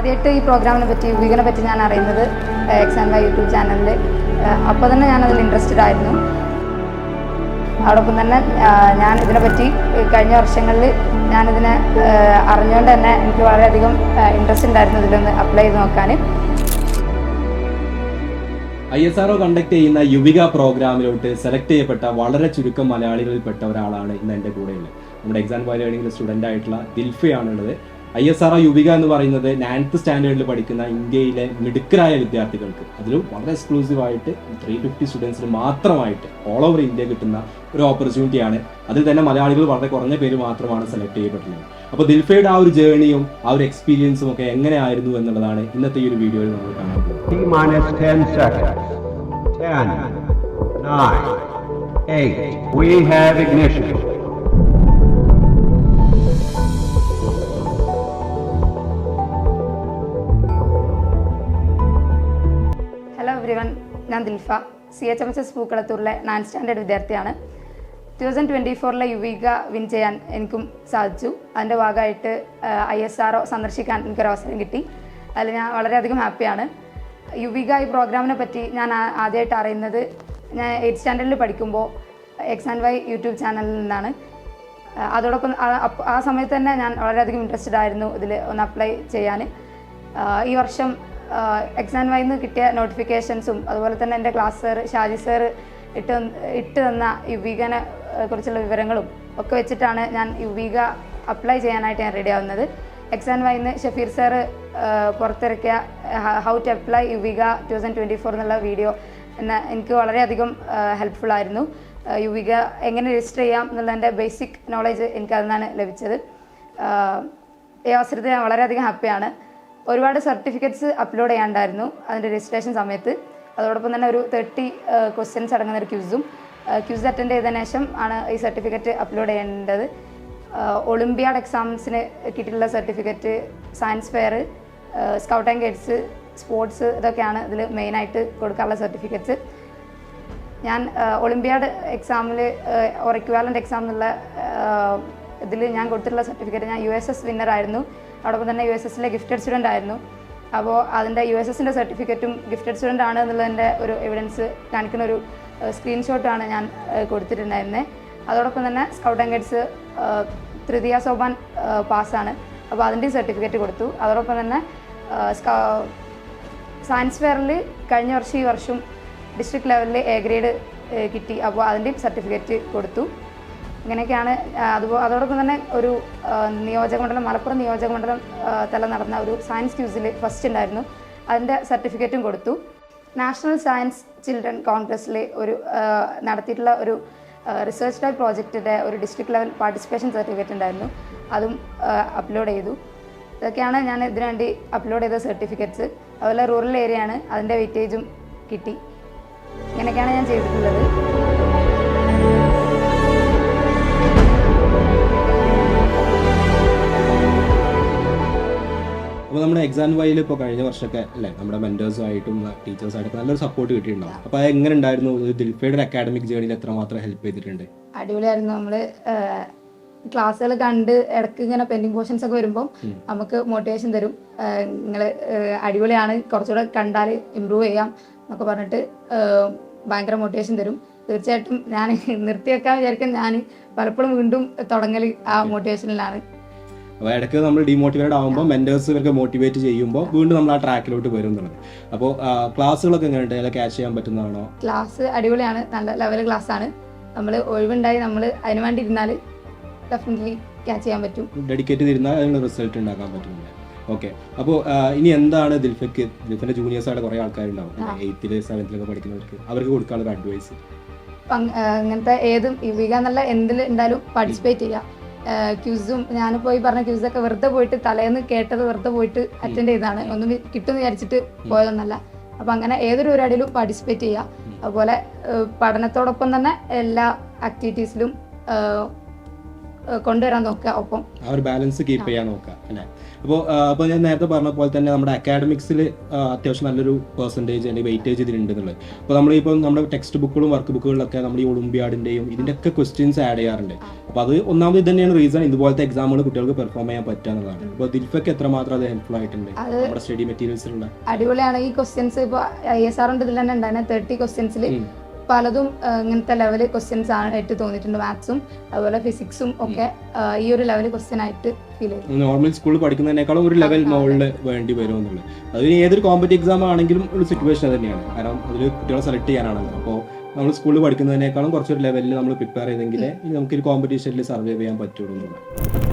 ആദ്യമായിട്ട് ഈ പ്രോഗ്രാമിനെ പറ്റി യുവികനെ പറ്റി ഞാൻ അറിയുന്നത് എക്സാം യൂട്യൂബ് ചാനലിൽ അപ്പോൾ തന്നെ ഞാനതിൽ ഇൻട്രസ്റ്റഡ് ആയിരുന്നു. അതോടൊപ്പം തന്നെ ഞാൻ ഇതിനെപ്പറ്റി കഴിഞ്ഞ വർഷങ്ങളിൽ ഞാനിതിനെ അറിഞ്ഞുകൊണ്ട് തന്നെ എനിക്ക് വളരെയധികം ഇൻട്രസ്റ്റ് ഉണ്ടായിരുന്നു ഇതിലൊന്ന് അപ്ലൈ ചെയ്ത് നോക്കാൻ. ISRO കണ്ടക്ട് ചെയ്യുന്ന യുവിക പ്രോഗ്രാമിലോട്ട് സെലക്ട് ചെയ്യപ്പെട്ട വളരെ ചുരുക്കം മലയാളികളിൽപ്പെട്ട ഒരാളാണ് ഇന്ന് എൻ്റെ കൂടെയുള്ളത്. നമ്മുടെ എക്സാം വൈ ലേണിംഗിലെ സ്റ്റുഡൻ്റ് ആയിട്ടുള്ള ദിൽഫയാണുള്ളത്. ISRO യുവിക എന്ന് പറയുന്നത് 9th സ്റ്റാൻഡേർഡിൽ പഠിക്കുന്ന ഇന്ത്യയിലെ മിടുക്കരായ വിദ്യാർത്ഥികൾക്ക്, അതിലും വളരെ എക്സ്ക്ലൂസീവ് ആയിട്ട് 350 സ്റ്റുഡൻസിന് മാത്രമായിട്ട് ഓൾ ഓവർ ഇന്ത്യ കിട്ടുന്ന ഒരു ഓപ്പർച്യൂണിറ്റിയാണ്. അതിൽ തന്നെ മലയാളികൾ വളരെ കുറഞ്ഞ പേര് മാത്രമാണ് സെലക്ട് ചെയ്യപ്പെട്ടുള്ളത്. അപ്പോൾ ദിൽഫയുടെ ആ ഒരു ജേർണിയും ആ ഒരു എക്സ്പീരിയൻസും ഒക്കെ എങ്ങനെയായിരുന്നു എന്നുള്ളതാണ് ഇന്നത്തെ ഈ ഒരു വീഡിയോയിൽ നമ്മൾ കാണാൻ പോകുന്നത്. T-10 seconds. 10, 9, 8. We have ignition. Hello everyone, ഞാൻ ദിൽഫ, CHMS പൂക്കളത്തൂരിലെ 9th സ്റ്റാൻഡേർഡ് വിദ്യാർത്ഥിയാണ്. 2024 യുവിക വിൻ ചെയ്യാൻ എനിക്കും സാധിച്ചു. അതിൻ്റെ ഭാഗമായിട്ട് ISRO സന്ദർശിക്കാൻ എനിക്കൊരു അവസരം കിട്ടി. അതിൽ ഞാൻ വളരെയധികം ഹാപ്പിയാണ്. യുവിക ഈ പ്രോഗ്രാമിനെ പറ്റി ഞാൻ ആദ്യമായിട്ട് അറിയുന്നത് ഞാൻ 8th സ്റ്റാൻഡേർഡിൽ പഠിക്കുമ്പോൾ എക്സാം വൈ യൂട്യൂബ് ചാനലിൽ നിന്നാണ്. അതോടൊപ്പം ആ സമയത്ത് തന്നെ ഞാൻ വളരെയധികം ഇൻട്രസ്റ്റഡ് ആയിരുന്നു ഇതിൽ ഒന്ന് അപ്ലൈ ചെയ്യാൻ. ഈ വർഷം എക്സാം വൈയിൽ നിന്ന് കിട്ടിയ നോട്ടിഫിക്കേഷൻസും അതുപോലെ തന്നെ എൻ്റെ ക്ലാസ് സാർ ഷാജി സാർ ഇട്ട് തന്ന യുവികനെ കുറിച്ചുള്ള വിവരങ്ങളും ഒക്കെ വെച്ചിട്ടാണ് ഞാൻ യുവിക അപ്ലൈ ചെയ്യാനായിട്ട് ഞാൻ റെഡി ആവുന്നത്. എക്സാം വൈയിൽ നിന്ന് ഷഫീർ സാർ പുറത്തിറക്കിയ ഹൗ ടു അപ്ലൈ യുവിക 2024 എന്നുള്ള വീഡിയോ എനിക്ക് വളരെയധികം ഹെൽപ്ഫുൾ ആയിരുന്നു. യുവിക എങ്ങനെ രജിസ്റ്റർ ചെയ്യാം എന്നുള്ളതിൻ്റെ ബേസിക് നോളേജ് എനിക്ക് അതിൽ നിന്നാണ് ലഭിച്ചത്. ഈ അവസരത്തിൽ ഞാൻ വളരെയധികം ഹാപ്പിയാണ്. ഒരുപാട് സർട്ടിഫിക്കറ്റ്സ് അപ്ലോഡ് ചെയ്യാനുണ്ടായിരുന്നു അതിൻ്റെ രജിസ്ട്രേഷൻ സമയത്ത്. അതോടൊപ്പം തന്നെ ഒരു 30 ക്വസ്റ്റ്യൻസ് അടങ്ങുന്ന ഒരു ക്യൂസ് അറ്റൻഡ് ചെയ്തതിനു ശേഷം ആണ് ഈ സർട്ടിഫിക്കറ്റ് അപ്ലോഡ് ചെയ്യേണ്ടത്. ഒളിമ്പിയാഡ് എക്സാംസിന് കിട്ടിയിട്ടുള്ള certificate, science fair, scout and guides, sports, ഇതൊക്കെയാണ് ഇതിൽ മെയിനായിട്ട് കൊടുക്കാനുള്ള സർട്ടിഫിക്കറ്റ്സ്. ഞാൻ ഒളിമ്പിയാഡ് എക്സാമിൽ ഓർ ഇക്വാലൻ്റ് എക്സാം എന്നുള്ള ഇതിൽ ഞാൻ കൊടുത്തിട്ടുള്ള സർട്ടിഫിക്കറ്റ് ഞാൻ USS വിന്നറായിരുന്നു. അതോടൊപ്പം തന്നെ USSലെ ഗിഫ്റ്റഡ് സ്റ്റുഡൻ്റ് ആയിരുന്നു. അപ്പോൾ അതിൻ്റെ USSൻ്റെ സർട്ടിഫിക്കറ്റും ഗിഫ്റ്റഡ് സ്റ്റുഡൻ്റ് ആണ് എന്നുള്ളതിൻ്റെ ഒരു എവിഡൻസ് കാണിക്കുന്ന ഒരു സ്ക്രീൻഷോട്ടാണ് ഞാൻ കൊടുത്തിട്ടുണ്ടായിരുന്നത്. അതോടൊപ്പം തന്നെ സ്കൗട്ട് ആൻഡ് ഗൈഡ്സ് തൃതീയ സോപാൻ പാസ്സാണ്, അപ്പോൾ അതിൻ്റെയും സർട്ടിഫിക്കറ്റ് കൊടുത്തു. അതോടൊപ്പം തന്നെ സയൻസ് ഫെയറിൽ കഴിഞ്ഞ വർഷം ഈ വർഷം ഡിസ്ട്രിക്ട് ലെവലിൽ A ഗ്രേഡ് കിട്ടി, അപ്പോൾ അതിൻ്റെയും സർട്ടിഫിക്കറ്റ് കൊടുത്തു. ഇങ്ങനെയൊക്കെയാണ്. അതോടൊപ്പം തന്നെ ഒരു നിയോജകമണ്ഡലം, മലപ്പുറം നിയോജകമണ്ഡലം തല നടന്ന ഒരു സയൻസ് ക്യൂസിൽ ഫസ്റ്റ് ഉണ്ടായിരുന്നു, അതിൻ്റെ സർട്ടിഫിക്കറ്റും കൊടുത്തു. നാഷണൽ സയൻസ് ചിൽഡ്രൻ കോൺഗ്രസ്സിൽ ഒരു നടത്തിയിട്ടുള്ള ഒരു റിസർച്ച് ടൈപ്പ് പ്രോജക്റ്റിൻ്റെ ഒരു ഡിസ്ട്രിക്ട് ലെവൽ പാർട്ടിസിപ്പേഷൻ സർട്ടിഫിക്കറ്റ് ഉണ്ടായിരുന്നു, അതും അപ്ലോഡ് ചെയ്തു. ഇതൊക്കെയാണ് ഞാൻ ഇതിനുവേണ്ടി അപ്ലോഡ് ചെയ്ത സർട്ടിഫിക്കറ്റ്സ്. അതുപോലെ റൂറൽ ഏരിയ ആണ്, അതിൻ്റെ വെയിറ്റേജും കിട്ടി. ഇങ്ങനെയൊക്കെയാണ് ഞാൻ ചെയ്തിട്ടുള്ളത്. അപ്പോൾ നമ്മുടെ എക്സാം വൈയിൽ ഇപ്പോൾ കഴിഞ്ഞ വർഷമൊക്കെ അല്ലേ നമ്മുടെ മെൻറ്റേഴ്സുമായിട്ടും ടീച്ചേഴ്സായിട്ടും നല്ലൊരു സപ്പോർട്ട് കിട്ടിയിട്ടുണ്ടാവും. അപ്പോൾ അത് എങ്ങനെ ഉണ്ടായിരുന്നു? ദിൽഫയുടെ അക്കാഡമിക് ജേർണിയിൽ എത്രമാത്രം ഹെൽപ്പ് ചെയ്തിട്ടുണ്ട്? അടിപൊളിയായിരുന്നു. നമ്മൾ ക്ലാസ്സുകൾ കണ്ട് ഇടയ്ക്ക് ഇങ്ങനെ പെൻഡിങ് പോർഷൻസ് ഒക്കെ വരുമ്പം നമുക്ക് മോട്ടിവേഷൻ തരും. നിങ്ങൾ അടിപൊളിയാണ്, കുറച്ചുകൂടെ കണ്ടാൽ ഇമ്പ്രൂവ് ചെയ്യാം എന്നൊക്കെ പറഞ്ഞിട്ട് ഭയങ്കര മോട്ടിവേഷൻ തരും. തീർച്ചയായിട്ടും ഞാൻ നിർത്തിവെക്കാൻ വിചാരിക്കാൻ ഞാൻ പലപ്പോഴും വീണ്ടും തുടങ്ങൽ ആ മോട്ടിവേഷനിലാണ്. അപ്പോൾ ഇടയ്ക്ക് നമ്മൾ ഡീമോട്ടിവേറ്റഡ് ആകുമ്പോൾ മെൻറ്റേഴ്സ് ഇവർക്ക് മോട്ടിവേറ്റ് ചെയ്യുമ്പോൾ വീണ്ടും നമ്മൾ ആ ട്രാക്കിലോട്ട് വരും എന്നുള്ളത്. അപ്പോൾ ക്ലാസ്സുകളൊക്കെ എങ്ങനെയുണ്ട്? അതിൽ ക്യാച്ച് ചെയ്യാൻ പറ്റുന്നതാണോ? ക്ലാസ് അടിപൊളിയാണ്, നല്ല ലെവൽ ക്ലാസ് ആണ്. നമ്മൾ ഒഴിവുണ്ടായി നമ്മൾ അതിന് വേണ്ടി ഇരുന്നാൽ ഡെഫിനറ്റ്ലി ക്യാച്ച് ചെയ്യാൻ പറ്റും. ഡെഡിക്കേറ്റ് ചെയ്തിരുന്നാൽ അതിന് റിസൾട്ട് ഉണ്ടാക്കാൻ പറ്റുന്നില്ല. ഓക്കെ, അപ്പോൾ ഇനി എന്താണ് ദിൽഫിൻ്റെ ജൂനിയേഴ്സായിട്ട് കുറേ ആൾക്കാരുണ്ടാവും 8th 7th പഠിക്കുന്നവർക്ക്, അവർക്ക് കൊടുക്കാനുള്ള അഡ്വൈസ്? ഇങ്ങനത്തെ ഏതും യുവിക എന്നുള്ള എന്തിൽ ഉണ്ടായാലും പാർട്ടിസിപ്പേറ്റ് ചെയ്യുക. ക്യൂസും ഞാനിപ്പോൾ ഈ പറഞ്ഞ ക്യൂസൊക്കെ വെറുതെ പോയിട്ട് തലേന്ന് കേട്ടത് വെറുതെ പോയിട്ട് അറ്റൻഡ് ചെയ്തതാണ്, ഒന്നും കിട്ടുമെന്ന് വിചാരിച്ചിട്ട് പോയതൊന്നല്ല. അപ്പം അങ്ങനെ ഏതൊരു പരിപാടിയിലും പാർട്ടിസിപ്പേറ്റ് ചെയ്യുക. അതുപോലെ പഠനത്തോടൊപ്പം തന്നെ എല്ലാ ആക്ടിവിറ്റീസിലും കൊണ്ടുവരാൻ നോക്കുക. ഒപ്പം ആ ഒരു ബാലൻസ് കീപ്പ് ചെയ്യാൻ നോക്കുക അല്ലേ. അപ്പോൾ ഞാൻ നേരത്തെ പറഞ്ഞ പോലെ തന്നെ നമ്മുടെ അക്കാഡമിക്സിൽ അത്യാവശ്യം നല്ലൊരു പെർസെൻറ്റേജ് അല്ലെങ്കിൽ വെയിറ്റേജ് ഇതിലുണ്ട് എന്നുള്ളത്. അപ്പോൾ നമ്മളിപ്പോൾ നമ്മുടെ ടെക്സ്റ്റ് ബുക്കുകളും വർക്ക് ബുക്കുകളിലൊക്കെ നമ്മൾ ഈ ഒളിമ്പിയാഡിൻ്റെയും ഇതിൻ്റെയൊക്കെ ക്വസ്റ്റ്യൻസ് ആഡ് ചെയ്യാറുണ്ട്. അപ്പോൾ അത് ഒന്നാമത് ഇത് തന്നെയാണ് റീസൺ ഇതുപോലത്തെ എക്സാമുകൾ കുട്ടികൾക്ക് പെർഫോം ചെയ്യാൻ പറ്റുക എന്നുള്ളതാണ്. അപ്പോൾ ദിൽഫയ്ക്ക് എത്രമാത്രം അത് ഹെൽപ്ഫുൾ ആയിട്ടുണ്ട് നമ്മുടെ സ്റ്റഡി മെറ്റീരിയൽസിലുള്ള? അടിപൊളിയാണ്. ഈ ക്വസ്റ്റ്യൻസ് ഇപ്പോൾ ISRന്റെ ഇതിൽ തന്നെ ഉണ്ടായിരുന്ന 30 ക്വസ്റ്റ്യൻസിൽ പലതും ഇങ്ങനത്തെ ലെവൽ ക്വസ്റ്റ്യൻസ് ആയിട്ട് തോന്നിയിട്ടുണ്ട്. മാത്സും അതുപോലെ ഫിസിക്സും ഒക്കെ ഈ ഒരു ലെവൽ ക്വസ്റ്റ്യൻ ആയിട്ട് ഫീൽ ചെയ്തു. നോർമൽ സ്കൂളിൽ പഠിക്കുന്നതിനേക്കാളും ഒരു ലെവൽ മുകളിൽ വേണ്ടി വരും എന്നുള്ളത്. അതിന് ഏതൊരു കോമ്പറ്റീവ് എക്സാം ആണെങ്കിലും ഒരു സിറ്റുവേഷൻ തന്നെയാണ്. കാരണം അതിൽ കുട്ടികളെ സെലക്ട് ചെയ്യാനാണല്ലോ. അപ്പോൾ നമ്മൾ സ്കൂളിൽ പഠിക്കുന്നതിനേക്കാളും കുറച്ചൊരു ലെവലിൽ നമ്മൾ പ്രിപ്പയർ ചെയ്തെങ്കിൽ നമുക്കൊരു കോമ്പറ്റീഷനിൽ സർവൈവ് ചെയ്യാൻ പറ്റുള്ളൂ എന്നുള്ളത്.